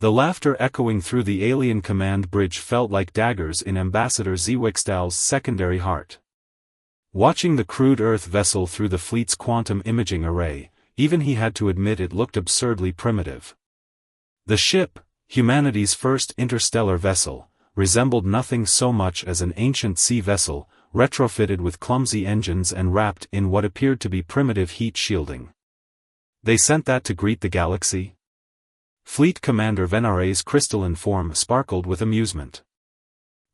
The laughter echoing through the alien command bridge felt like daggers in Ambassador Zwickstall's secondary heart. Watching the crude Earth vessel through the fleet's quantum imaging array, even he had to admit it looked absurdly primitive. The ship, humanity's first interstellar vessel, resembled nothing so much as an ancient sea vessel, retrofitted with clumsy engines and wrapped in what appeared to be primitive heat shielding. They sent that to greet the galaxy? Fleet Commander Venare's crystalline form sparkled with amusement.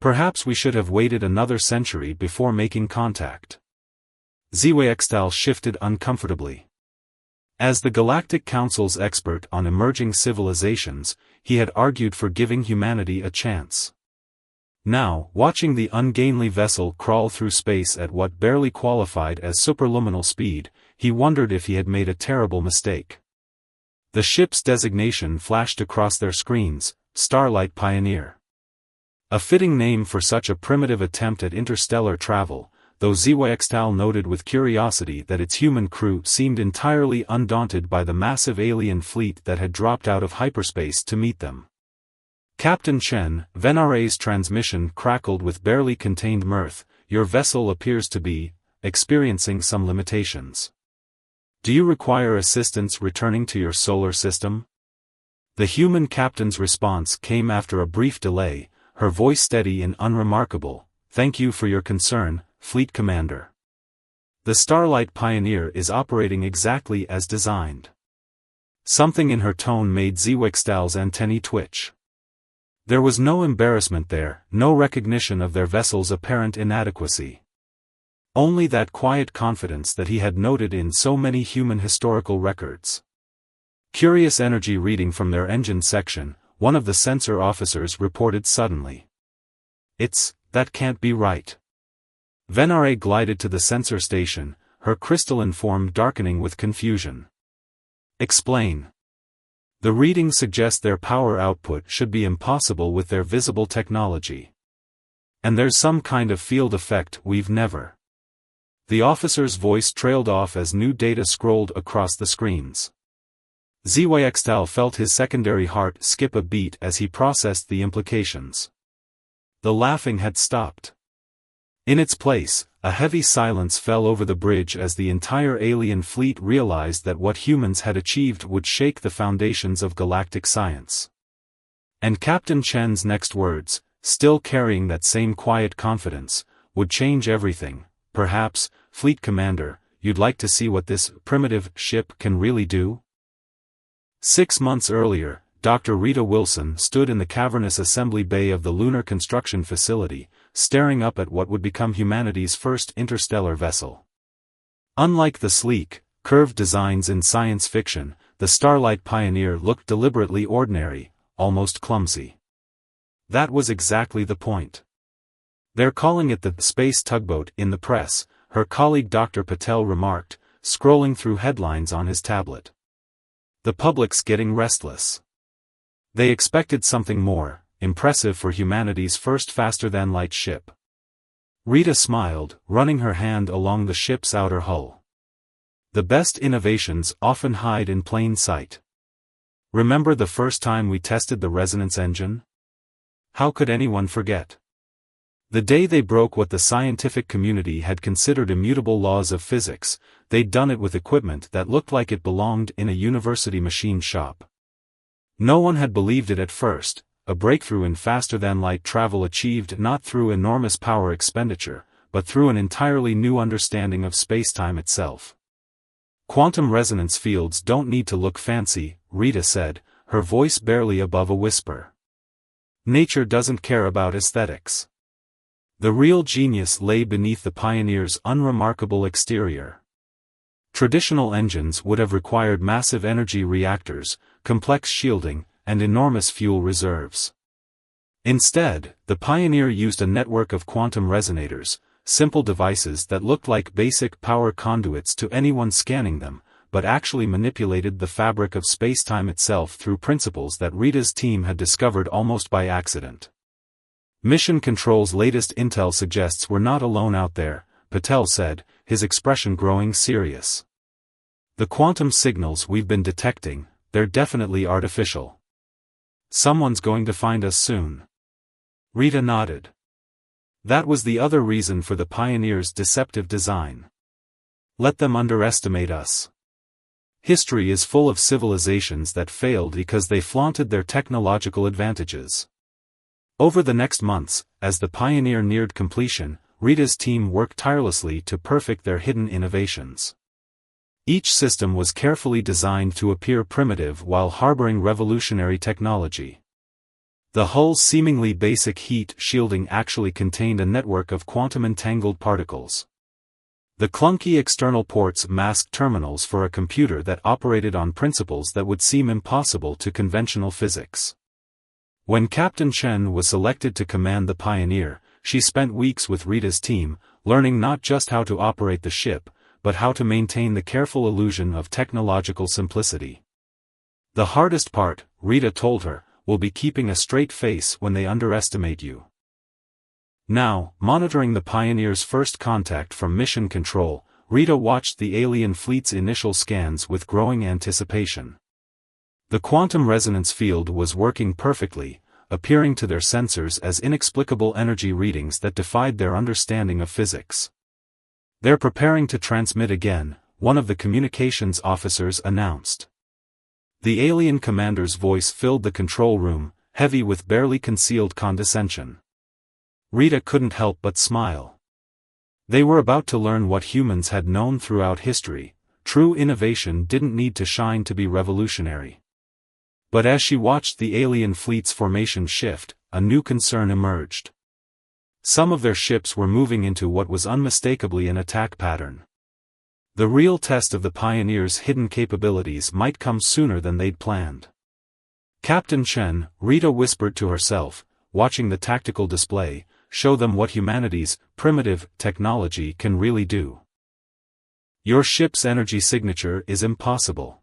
Perhaps we should have waited another century before making contact. Zwickstall shifted uncomfortably. As the Galactic Council's expert on emerging civilizations, he had argued for giving humanity a chance. Now, watching the ungainly vessel crawl through space at what barely qualified as superluminal speed, he wondered if he had made a terrible mistake. The ship's designation flashed across their screens, Starlight Pioneer. A fitting name for such a primitive attempt at interstellar travel, though Zwickstall noted with curiosity that its human crew seemed entirely undaunted by the massive alien fleet that had dropped out of hyperspace to meet them. Captain Chen, Venare's transmission crackled with barely contained mirth. Your vessel appears to be experiencing some limitations. Do you require assistance returning to your solar system? The human captain's response came after a brief delay, her voice steady and unremarkable. Thank you for your concern, Fleet Commander. The Starlight Pioneer is operating exactly as designed. Something in her tone made Zwickstall's antennae twitch. There was no embarrassment there, no recognition of their vessel's apparent inadequacy. Only that quiet confidence that he had noted in so many human historical records. Curious energy reading from their engine section, one of the sensor officers reported suddenly. That can't be right. Venare glided to the sensor station, her crystalline form darkening with confusion. Explain. The readings suggest their power output should be impossible with their visible technology. And there's some kind of field effect we've never. The officer's voice trailed off as new data scrolled across the screens. Zwickstall felt his secondary heart skip a beat as he processed the implications. The laughing had stopped. In its place, a heavy silence fell over the bridge as the entire alien fleet realized that what humans had achieved would shake the foundations of galactic science. And Captain Chen's next words, still carrying that same quiet confidence, would change everything. Perhaps, Fleet Commander, you'd like to see what this primitive ship can really do? 6 months earlier, Dr. Rita Wilson stood in the cavernous assembly bay of the Lunar Construction Facility, staring up at what would become humanity's first interstellar vessel. Unlike the sleek, curved designs in science fiction, the Starlight Pioneer looked deliberately ordinary, almost clumsy. That was exactly the point. They're calling it the space tugboat in the press, her colleague Dr. Patel remarked, scrolling through headlines on his tablet. The public's getting restless. They expected something more impressive for humanity's first faster-than-light ship. Rita smiled, running her hand along the ship's outer hull. The best innovations often hide in plain sight. Remember the first time we tested the resonance engine? How could anyone forget? The day they broke what the scientific community had considered immutable laws of physics, they'd done it with equipment that looked like it belonged in a university machine shop. No one had believed it at first, a breakthrough in faster-than-light travel achieved not through enormous power expenditure, but through an entirely new understanding of spacetime itself. Quantum resonance fields don't need to look fancy, Rita said, her voice barely above a whisper. Nature doesn't care about aesthetics. The real genius lay beneath the Pioneer's unremarkable exterior. Traditional engines would have required massive energy reactors, complex shielding, and enormous fuel reserves. Instead, the Pioneer used a network of quantum resonators, simple devices that looked like basic power conduits to anyone scanning them, but actually manipulated the fabric of spacetime itself through principles that Rita's team had discovered almost by accident. Mission Control's latest intel suggests we're not alone out there, Patel said, his expression growing serious. The quantum signals we've been detecting, they're definitely artificial. Someone's going to find us soon. Rita nodded. That was the other reason for the Pioneers' deceptive design. Let them underestimate us. History is full of civilizations that failed because they flaunted their technological advantages. Over the next months, as the Pioneer neared completion, Rita's team worked tirelessly to perfect their hidden innovations. Each system was carefully designed to appear primitive while harboring revolutionary technology. The hull's seemingly basic heat shielding actually contained a network of quantum-entangled particles. The clunky external ports masked terminals for a computer that operated on principles that would seem impossible to conventional physics. When Captain Chen was selected to command the Pioneer, she spent weeks with Rita's team, learning not just how to operate the ship, but how to maintain the careful illusion of technological simplicity. The hardest part, Rita told her, will be keeping a straight face when they underestimate you. Now, monitoring the Pioneer's first contact from Mission Control, Rita watched the alien fleet's initial scans with growing anticipation. The quantum resonance field was working perfectly, appearing to their sensors as inexplicable energy readings that defied their understanding of physics. They're preparing to transmit again, one of the communications officers announced. The alien commander's voice filled the control room, heavy with barely concealed condescension. Rita couldn't help but smile. They were about to learn what humans had known throughout history: true innovation didn't need to shine to be revolutionary. But as she watched the alien fleet's formation shift, a new concern emerged. Some of their ships were moving into what was unmistakably an attack pattern. The real test of the Pioneer's hidden capabilities might come sooner than they'd planned. Captain Chen, Rita whispered to herself, watching the tactical display, show them what humanity's primitive technology can really do. Your ship's energy signature is impossible.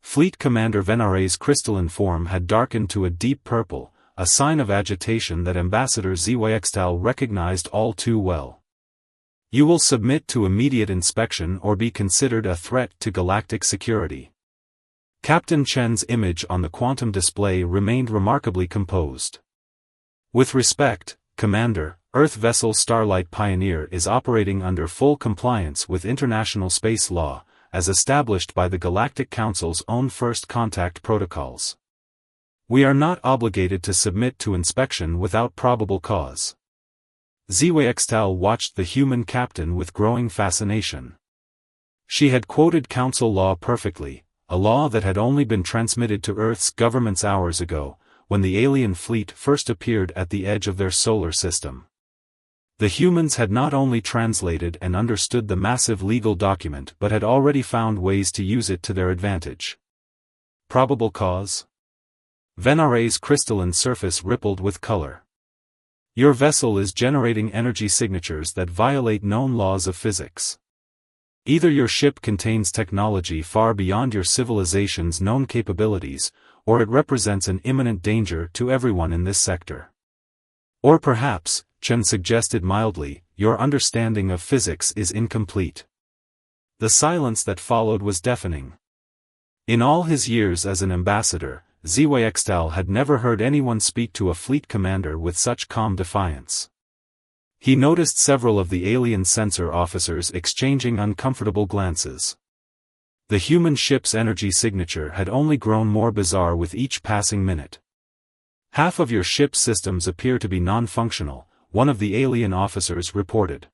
Fleet Commander Venare's crystalline form had darkened to a deep purple, a sign of agitation that Ambassador Zhuextal recognized all too well. You will submit to immediate inspection or be considered a threat to galactic security. Captain Chen's image on the quantum display remained remarkably composed. With respect, Commander, Earth vessel Starlight Pioneer is operating under full compliance with international space law, as established by the Galactic Council's own First Contact protocols. We are not obligated to submit to inspection without probable cause. Zhuextal watched the human captain with growing fascination. She had quoted Council law perfectly, a law that had only been transmitted to Earth's governments hours ago, when the alien fleet first appeared at the edge of their solar system. The humans had not only translated and understood the massive legal document but had already found ways to use it to their advantage. Probable cause? Venare's crystalline surface rippled with color. Your vessel is generating energy signatures that violate known laws of physics. Either your ship contains technology far beyond your civilization's known capabilities, or it represents an imminent danger to everyone in this sector. Or perhaps, Chen suggested mildly, your understanding of physics is incomplete. The silence that followed was deafening. In all his years as an ambassador, Zhuextal had never heard anyone speak to a fleet commander with such calm defiance. He noticed several of the alien sensor officers exchanging uncomfortable glances. The human ship's energy signature had only grown more bizarre with each passing minute. Half of your ship's systems appear to be non-functional, one of the alien officers reported.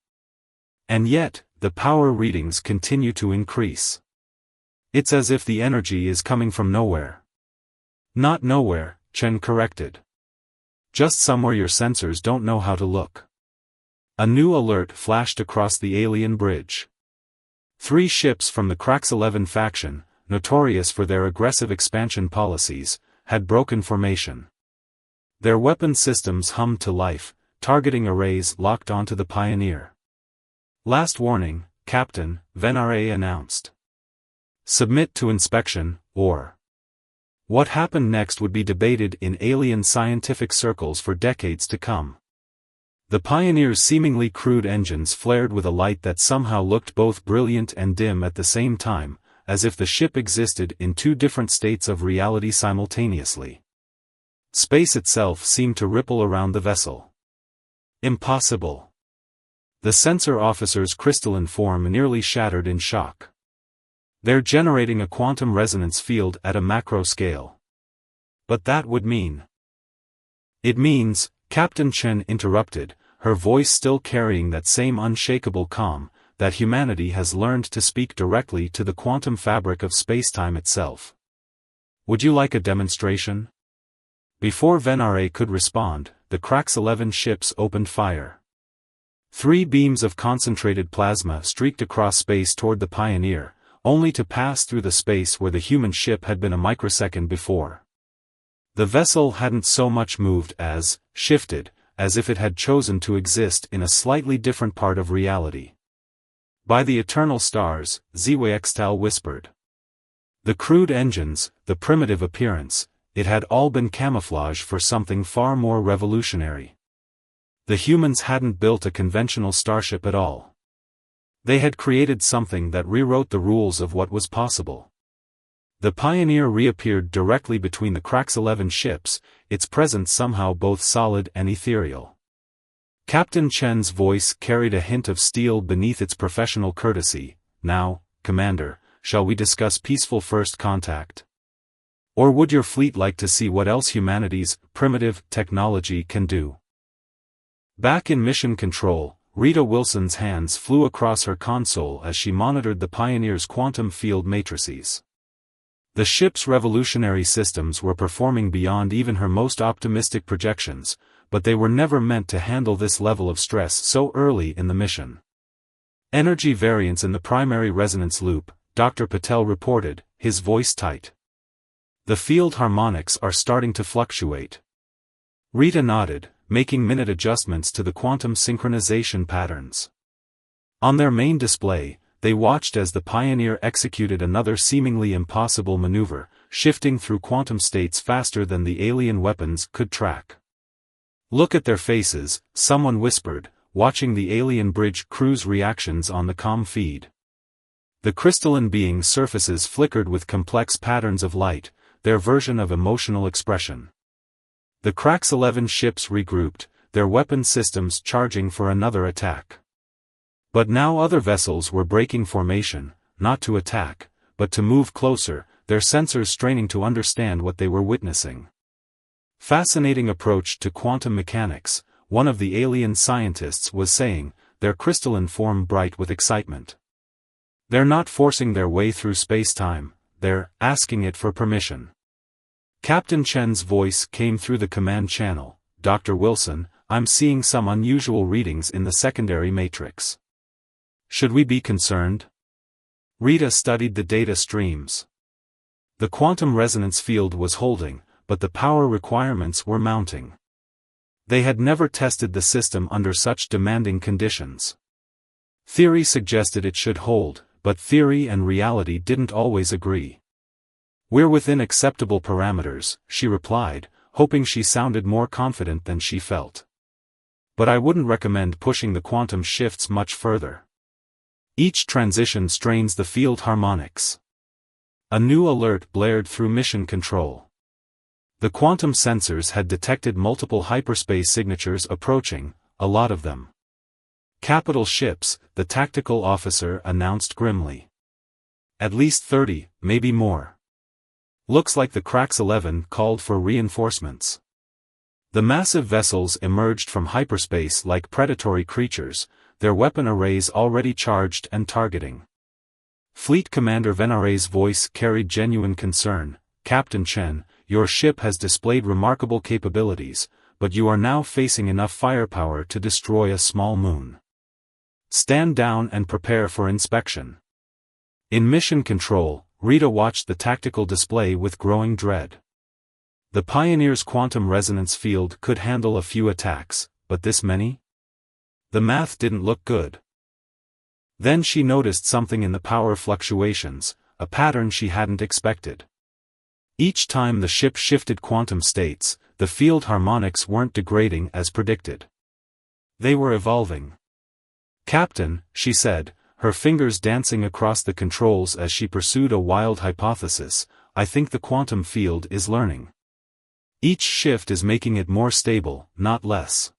And yet, the power readings continue to increase. It's as if the energy is coming from nowhere. Not nowhere, Chen corrected. Just somewhere your sensors don't know how to look. A new alert flashed across the alien bridge. 3 ships from the Krax-11 faction, notorious for their aggressive expansion policies, had broken formation. Their weapon systems hummed to life, targeting arrays locked onto the Pioneer. Last warning, Captain, Venare announced. Submit to inspection, or... What happened next would be debated in alien scientific circles for decades to come. The Pioneer's seemingly crude engines flared with a light that somehow looked both brilliant and dim at the same time, as if the ship existed in 2 different states of reality simultaneously. Space itself seemed to ripple around the vessel. Impossible. The sensor officer's crystalline form nearly shattered in shock. They're generating a quantum resonance field at a macro scale. But that would mean. It means, Captain Chen interrupted, her voice still carrying that same unshakable calm, that humanity has learned to speak directly to the quantum fabric of spacetime itself. Would you like a demonstration? Before Venare could respond, the Krax-11 ships opened fire. 3 beams of concentrated plasma streaked across space toward the Pioneer, only to pass through the space where the human ship had been a microsecond before. The vessel hadn't so much moved as, shifted, as if it had chosen to exist in a slightly different part of reality. By the eternal stars, Ziwextal whispered. The crude engines, the primitive appearance, it had all been camouflage for something far more revolutionary. The humans hadn't built a conventional starship at all. They had created something that rewrote the rules of what was possible. The Pioneer reappeared directly between the Krax-11 ships, its presence somehow both solid and ethereal. Captain Chen's voice carried a hint of steel beneath its professional courtesy. Now, Commander, shall we discuss peaceful first contact? Or would your fleet like to see what else humanity's primitive technology can do? Back in mission control, Rita Wilson's hands flew across her console as she monitored the Pioneer's quantum field matrices. The ship's revolutionary systems were performing beyond even her most optimistic projections, but they were never meant to handle this level of stress so early in the mission. Energy variance in the primary resonance loop, Dr. Patel reported, his voice tight. The field harmonics are starting to fluctuate. Rita nodded, making minute adjustments to the quantum synchronization patterns. On their main display, they watched as the Pioneer executed another seemingly impossible maneuver, shifting through quantum states faster than the alien weapons could track. Look at their faces, someone whispered, watching the alien bridge crew's reactions on the comm feed. The crystalline being's surfaces flickered with complex patterns of light, their version of emotional expression. The Krax-11 ships regrouped, their weapon systems charging for another attack. But now other vessels were breaking formation, not to attack, but to move closer, their sensors straining to understand what they were witnessing. Fascinating approach to quantum mechanics, one of the alien scientists was saying, their crystalline form bright with excitement. They're not forcing their way through space-time, they're asking it for permission. Captain Chen's voice came through the command channel. Dr. Wilson, I'm seeing some unusual readings in the secondary matrix. Should we be concerned? Rita studied the data streams. The quantum resonance field was holding, but the power requirements were mounting. They had never tested the system under such demanding conditions. Theory suggested it should hold, but theory and reality didn't always agree. We're within acceptable parameters, she replied, hoping she sounded more confident than she felt. But I wouldn't recommend pushing the quantum shifts much further. Each transition strains the field harmonics. A new alert blared through mission control. The quantum sensors had detected multiple hyperspace signatures approaching, a lot of them. Capital ships, the tactical officer announced grimly. At least 30, maybe more. Looks like the Krax-11 called for reinforcements. The massive vessels emerged from hyperspace like predatory creatures, their weapon arrays already charged and targeting. Fleet Commander Venare's voice carried genuine concern. Captain Chen, your ship has displayed remarkable capabilities, but you are now facing enough firepower to destroy a small moon. Stand down and prepare for inspection. In mission control, Rita watched the tactical display with growing dread. The Pioneer's quantum resonance field could handle a few attacks, but this many? The math didn't look good. Then she noticed something in the power fluctuations, a pattern she hadn't expected. Each time the ship shifted quantum states, the field harmonics weren't degrading as predicted. They were evolving. Captain, she said, her fingers dancing across the controls as she pursued a wild hypothesis, I think the quantum field is learning. Each shift is making it more stable, not less.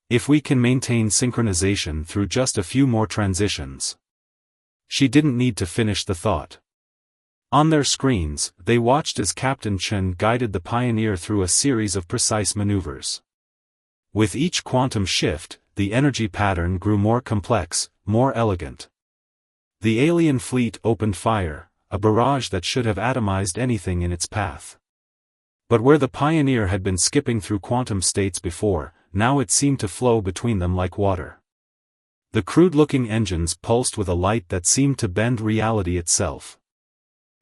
If we can maintain synchronization through just a few more transitions. She didn't need to finish the thought. On their screens, they watched as Captain Chen guided the Pioneer through a series of precise maneuvers. With each quantum shift, the energy pattern grew more complex, more elegant. The alien fleet opened fire, a barrage that should have atomized anything in its path. But where the Pioneer had been skipping through quantum states before, now it seemed to flow between them like water. The crude-looking engines pulsed with a light that seemed to bend reality itself.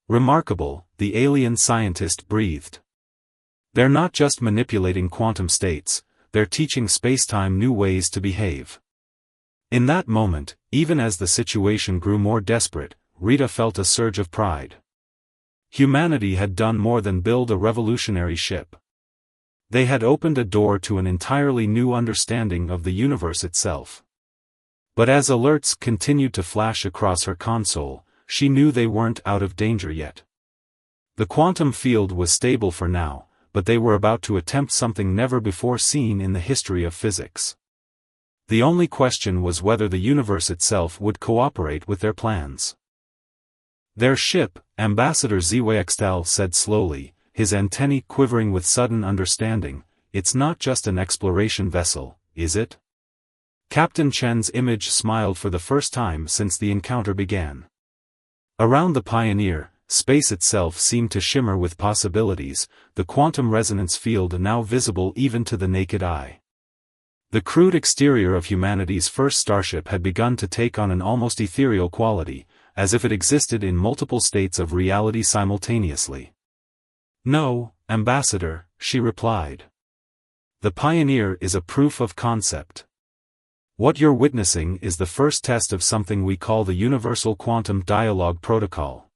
Remarkable, the alien scientist breathed. They're not just manipulating quantum states, they're teaching spacetime new ways to behave. In that moment, even as the situation grew more desperate, Rita felt a surge of pride. Humanity had done more than build a revolutionary ship. They had opened a door to an entirely new understanding of the universe itself. But as alerts continued to flash across her console, she knew they weren't out of danger yet. The quantum field was stable for now, but they were about to attempt something never before seen in the history of physics. The only question was whether the universe itself would cooperate with their plans. Their ship, Ambassador Zwextal said slowly, his antennae quivering with sudden understanding, it's not just an exploration vessel, is it? Captain Chen's image smiled for the first time since the encounter began. Around the Pioneer, space itself seemed to shimmer with possibilities, the quantum resonance field now visible even to the naked eye. The crude exterior of humanity's first starship had begun to take on an almost ethereal quality, as if it existed in multiple states of reality simultaneously. "No, Ambassador," she replied. "The Pioneer is a proof of concept. What you're witnessing is the first test of something we call the Universal Quantum Dialogue Protocol."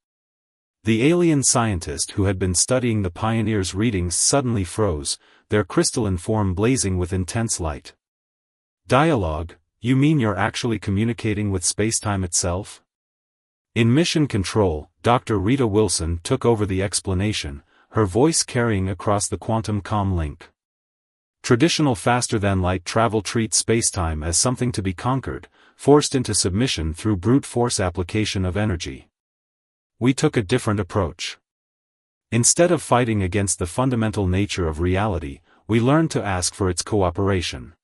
The alien scientist who had been studying the Pioneer's readings suddenly froze, their crystalline form blazing with intense light. "Dialogue? You mean you're actually communicating with spacetime itself?" In Mission Control, Dr. Rita Wilson took over the explanation, her voice carrying across the quantum comm link. Traditional faster-than-light travel treats spacetime as something to be conquered, forced into submission through brute force application of energy. We took a different approach. Instead of fighting against the fundamental nature of reality, we learned to ask for its cooperation.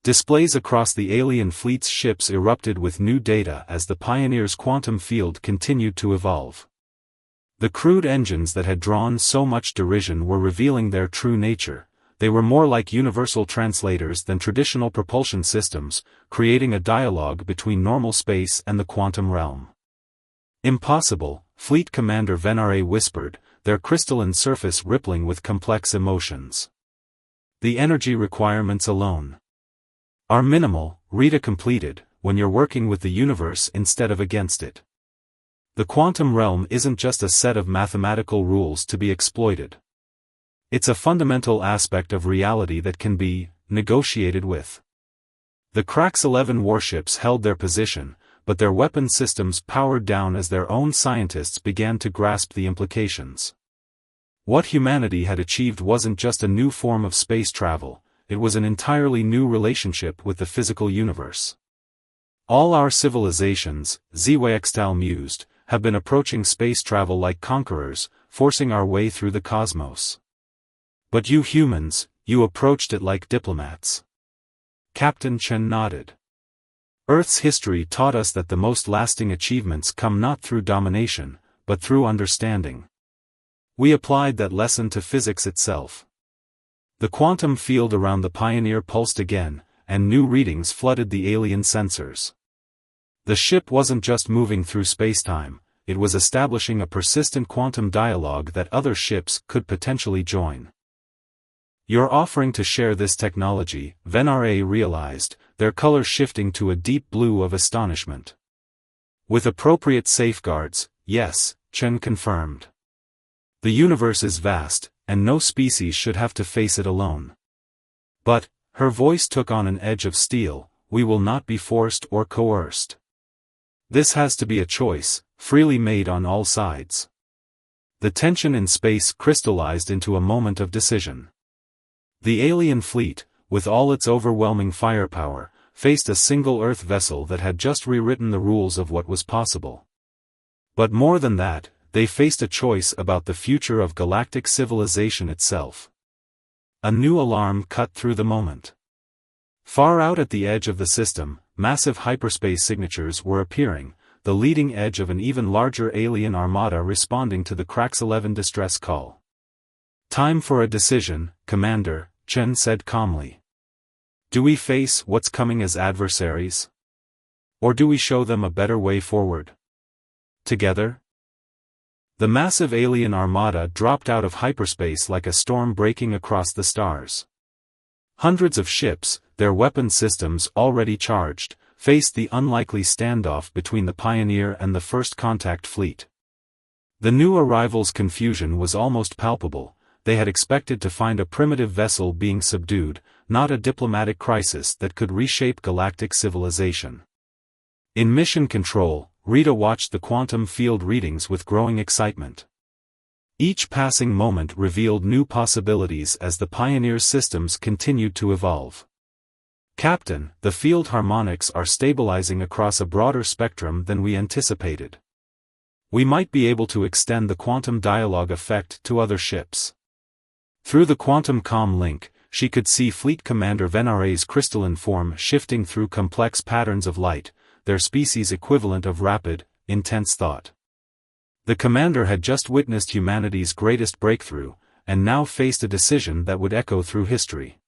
Displays across the alien fleet's ships erupted with new data as the Pioneer's quantum field continued to evolve. The crude engines that had drawn so much derision were revealing their true nature. They were more like universal translators than traditional propulsion systems, creating a dialogue between normal space and the quantum realm. "Impossible," Fleet Commander Venare whispered, their crystalline surface rippling with complex emotions. "The energy requirements alone are minimal," Rita completed, "when you're working with the universe instead of against it. The quantum realm isn't just a set of mathematical rules to be exploited. It's a fundamental aspect of reality that can be negotiated with." The Krax 11 warships held their position, but their weapon systems powered down as their own scientists began to grasp the implications. What humanity had achieved wasn't just a new form of space travel, it was an entirely new relationship with the physical universe. "All our civilizations," Zwextal mused, "have been approaching space travel like conquerors, forcing our way through the cosmos. But you humans, you approached it like diplomats." Captain Chen nodded. "Earth's history taught us that the most lasting achievements come not through domination, but through understanding. We applied that lesson to physics itself." The quantum field around the Pioneer pulsed again, and new readings flooded the alien sensors. The ship wasn't just moving through spacetime, it was establishing a persistent quantum dialogue that other ships could potentially join. "You're offering to share this technology," Venare realized, their color shifting to a deep blue of astonishment. "With appropriate safeguards, yes," Chen confirmed. "The universe is vast, and no species should have to face it alone. But," her voice took on an edge of steel, "we will not be forced or coerced. This has to be a choice, freely made on all sides." The tension in space crystallized into a moment of decision. The alien fleet, with all its overwhelming firepower, faced a single Earth vessel that had just rewritten the rules of what was possible. But more than that, they faced a choice about the future of galactic civilization itself. A new alarm cut through the moment. Far out at the edge of the system, massive hyperspace signatures were appearing, the leading edge of an even larger alien armada responding to the Krax-11 distress call. "Time for a decision, Commander," Chen said calmly. "Do we face what's coming as adversaries? Or do we show them a better way forward? Together?" The massive alien armada dropped out of hyperspace like a storm breaking across the stars. Hundreds of ships, their weapon systems already charged, faced the unlikely standoff between the Pioneer and the First Contact fleet. The new arrivals' confusion was almost palpable. They had expected to find a primitive vessel being subdued, not a diplomatic crisis that could reshape galactic civilization. In mission control, Rita watched the quantum field readings with growing excitement. Each passing moment revealed new possibilities as the Pioneer's systems continued to evolve. "Captain, the field harmonics are stabilizing across a broader spectrum than we anticipated. We might be able to extend the quantum dialogue effect to other ships." Through the quantum comm link, she could see Fleet Commander Venaray's crystalline form shifting through complex patterns of light, their species equivalent of rapid, intense thought. The commander had just witnessed humanity's greatest breakthrough, and now faced a decision that would echo through history.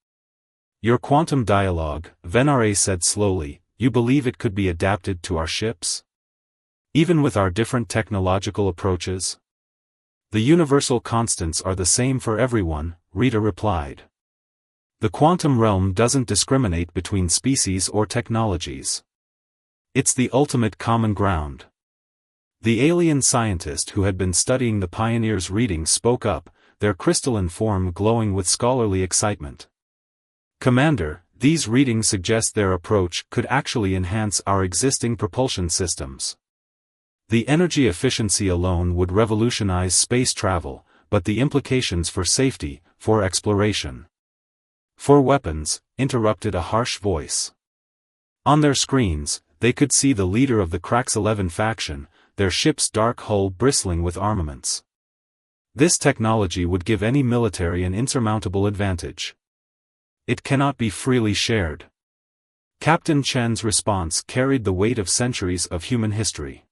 "Your quantum dialogue," Venaray said slowly, "you believe it could be adapted to our ships? Even with our different technological approaches?" "The universal constants are the same for everyone," Rita replied. "The quantum realm doesn't discriminate between species or technologies. It's the ultimate common ground." The alien scientist who had been studying the Pioneer's readings spoke up, their crystalline form glowing with scholarly excitement. "Commander, these readings suggest their approach could actually enhance our existing propulsion systems. The energy efficiency alone would revolutionize space travel, but the implications for safety, for exploration, for weapons," interrupted a harsh voice. On their screens, they could see the leader of the Krax-11 faction, their ship's dark hull bristling with armaments. "This technology would give any military an insurmountable advantage. It cannot be freely shared." Captain Chen's response carried the weight of centuries of human history.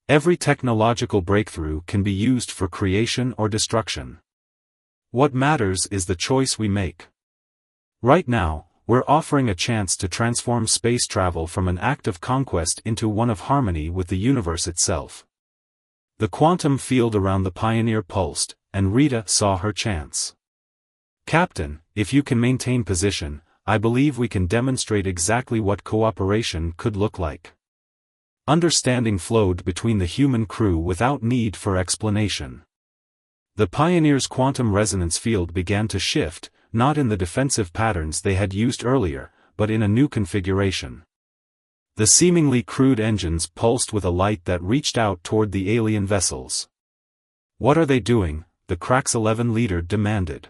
"Every technological breakthrough can be used for creation or destruction. What matters is the choice we make. Right now, we're offering a chance to transform space travel from an act of conquest into one of harmony with the universe itself." The quantum field around the Pioneer pulsed, and Rita saw her chance. "Captain, if you can maintain position, I believe we can demonstrate exactly what cooperation could look like." Understanding flowed between the human crew without need for explanation. The Pioneer's quantum resonance field began to shift, not in the defensive patterns they had used earlier, but in a new configuration. The seemingly crude engines pulsed with a light that reached out toward the alien vessels. "What are they doing?" the Krax-11 leader demanded.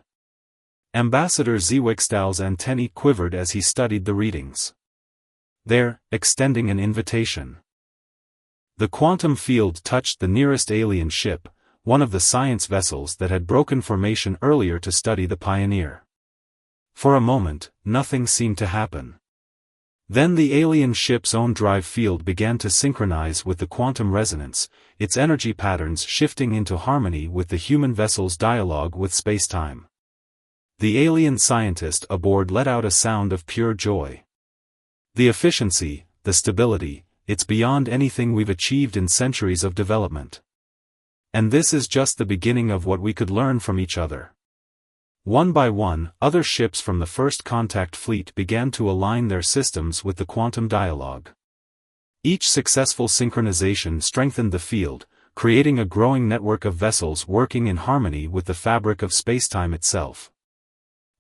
Ambassador Zwickstall's antennae quivered as he studied the readings. "They're extending an invitation." The quantum field touched the nearest alien ship, one of the science vessels that had broken formation earlier to study the Pioneer. For a moment, nothing seemed to happen. Then the alien ship's own drive field began to synchronize with the quantum resonance, its energy patterns shifting into harmony with the human vessel's dialogue with spacetime. The alien scientist aboard let out a sound of pure joy. "The efficiency, the stability, it's beyond anything we've achieved in centuries of development. And this is just the beginning of what we could learn from each other." One by one, other ships from the First Contact fleet began to align their systems with the quantum dialogue. Each successful synchronization strengthened the field, creating a growing network of vessels working in harmony with the fabric of spacetime itself.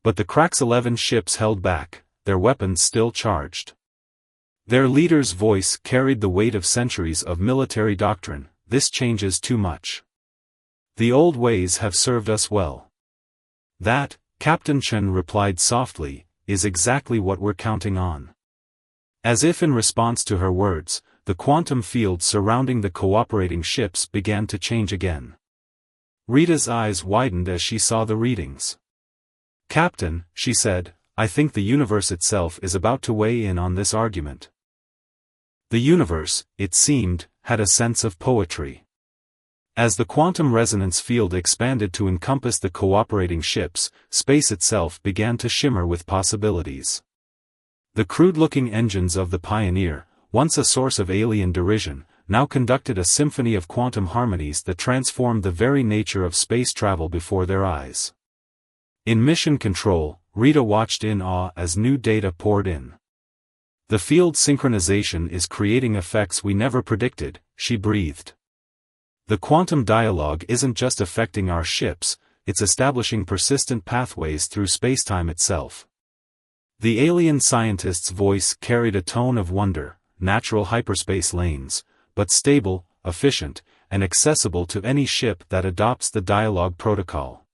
But the Krax-11 ships held back, their weapons still charged. Their leader's voice carried the weight of centuries of military doctrine: "This changes too much. The old ways have served us well. That, Captain Chen replied softly, is exactly what we're counting on. As if in response to her words, the quantum field surrounding the cooperating ships began to change again. Rita's eyes widened as she saw the readings. "Captain," she said, "I think the universe itself is about to weigh in on this argument." The universe, it seemed, had a sense of poetry. As the quantum resonance field expanded to encompass the cooperating ships, space itself began to shimmer with possibilities. The crude-looking engines of the Pioneer, once a source of alien derision, now conducted a symphony of quantum harmonies that transformed the very nature of space travel before their eyes. In mission control, Rita watched in awe as new data poured in. "The field synchronization is creating effects we never predicted," she breathed. "The quantum dialogue isn't just affecting our ships, it's establishing persistent pathways through spacetime itself." The alien scientist's voice carried a tone of wonder, natural hyperspace lanes, but stable, efficient, and accessible to any ship that adopts the dialogue protocol.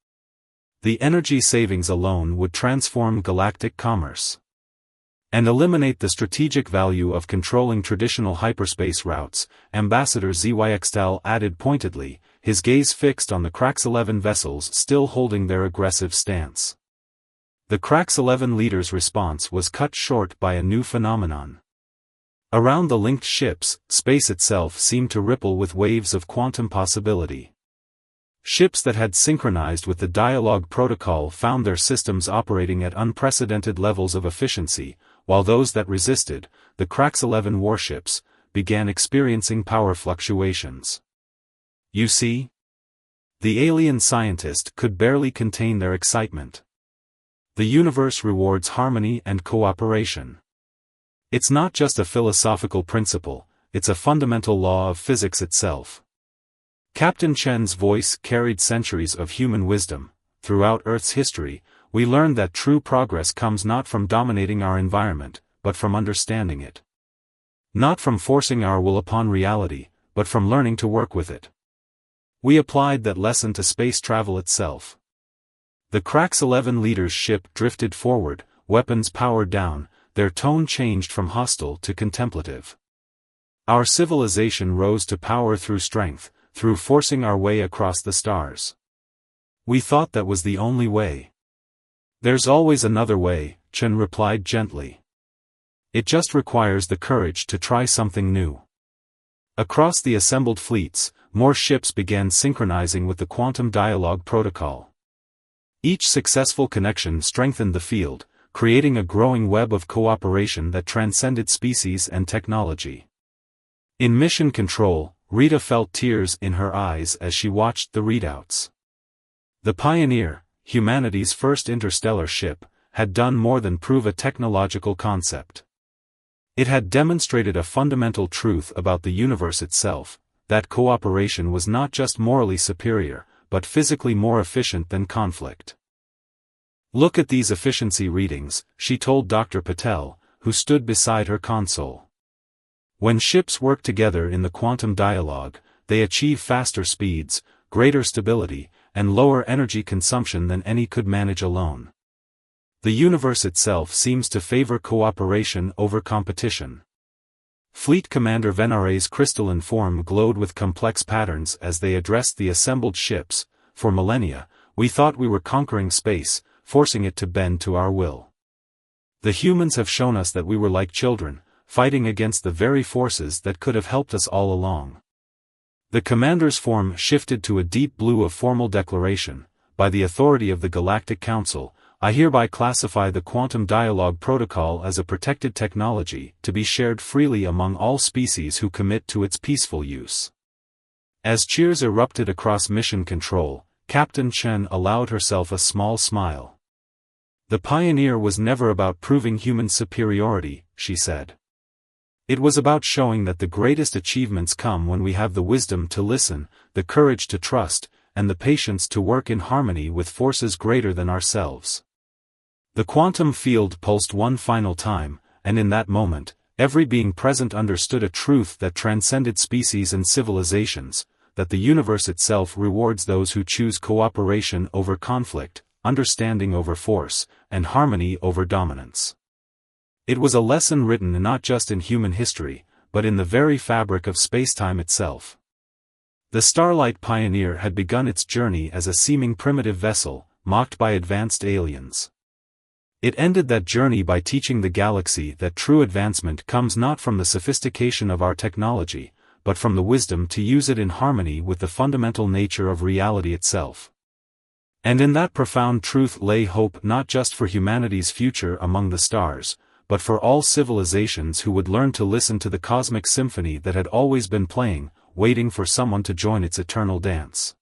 The energy savings alone would transform galactic commerce. And eliminate the strategic value of controlling traditional hyperspace routes, Ambassador Zyxtal added pointedly, his gaze fixed on the Krax-11 vessels still holding their aggressive stance. The Krax-11 leader's response was cut short by a new phenomenon. Around the linked ships, space itself seemed to ripple with waves of quantum possibility. Ships that had synchronized with the dialogue protocol found their systems operating at unprecedented levels of efficiency, while those that resisted, the Krax-11 warships, began experiencing power fluctuations. "You see?" The alien scientist could barely contain their excitement. "The universe rewards harmony and cooperation. It's not just a philosophical principle, it's a fundamental law of physics itself." Captain Chen's voice carried centuries of human wisdom. "Throughout Earth's history, we learned that true progress comes not from dominating our environment, but from understanding it. Not from forcing our will upon reality, but from learning to work with it." We applied that lesson to space travel itself. The Krax-11 leader's ship drifted forward, weapons powered down, their tone changed from hostile to contemplative. "Our civilization rose to power through strength, through forcing our way across the stars. We thought that was the only way." "There's always another way," Chen replied gently. "It just requires the courage to try something new." Across the assembled fleets, more ships began synchronizing with the quantum dialogue protocol. Each successful connection strengthened the field, creating a growing web of cooperation that transcended species and technology. In mission control, Rita felt tears in her eyes as she watched the readouts. The Pioneer, humanity's first interstellar ship, had done more than prove a technological concept. It had demonstrated a fundamental truth about the universe itself, that cooperation was not just morally superior, but physically more efficient than conflict. "Look at these efficiency readings," she told Dr. Patel, who stood beside her console. "When ships work together in the quantum dialogue, they achieve faster speeds, greater stability, and lower energy consumption than any could manage alone. The universe itself seems to favor cooperation over competition." Fleet Commander Venare's crystalline form glowed with complex patterns as they addressed the assembled ships. "For millennia, we thought we were conquering space, forcing it to bend to our will. The humans have shown us that we were like children, fighting against the very forces that could have helped us all along." The commander's form shifted to a deep blue of formal declaration. "By the authority of the Galactic Council, I hereby classify the Quantum Dialogue Protocol as a protected technology to be shared freely among all species who commit to its peaceful use." As cheers erupted across mission control, Captain Chen allowed herself a small smile. "The Pioneer was never about proving human superiority," she said. "It was about showing that the greatest achievements come when we have the wisdom to listen, the courage to trust, and the patience to work in harmony with forces greater than ourselves." The quantum field pulsed one final time, and in that moment, every being present understood a truth that transcended species and civilizations. that the universe itself rewards those who choose cooperation over conflict, understanding over force, and harmony over dominance. It was a lesson written not just in human history, but in the very fabric of spacetime itself. The Starlight Pioneer had begun its journey as a seeming primitive vessel, mocked by advanced aliens. It ended that journey by teaching the galaxy that true advancement comes not from the sophistication of our technology, but from the wisdom to use it in harmony with the fundamental nature of reality itself. And in that profound truth lay hope not just for humanity's future among the stars, but for all civilizations who would learn to listen to the cosmic symphony that had always been playing, waiting for someone to join its eternal dance.